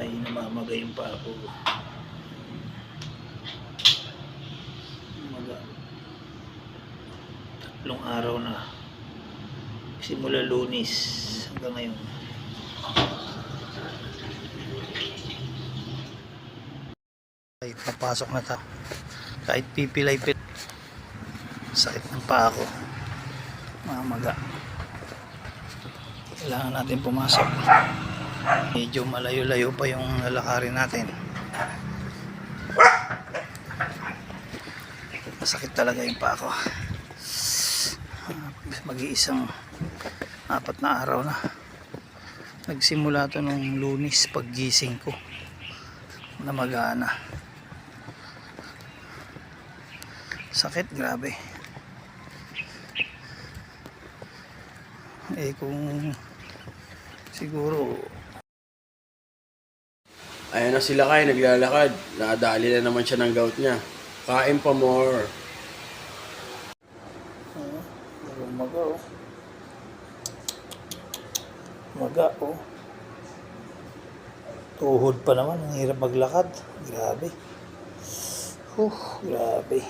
ay namamagay yung paa ko. Tatlong araw na simula Lunes hanggang ngayon. Ay, papasok na ta. Kahit pipilay-pil, sakit ng paa ko, mamaga. Kailangan natin pumasok. Medyo malayo-layo pa yung lalakarin natin. Masakit talaga yung paa ko. Mag-iisang 4 na araw na. Nagsimula to nung Lunes paggising ko, namaga na. Sakit, grabe. Kung siguro. Ayan na sila Kay, naglalakad. Nakadali na naman siya ng gout niya. Kain pa more. Maga oh. Maga oh. Tuhod pa naman, ang hirap maglakad. Grabe. Grabe.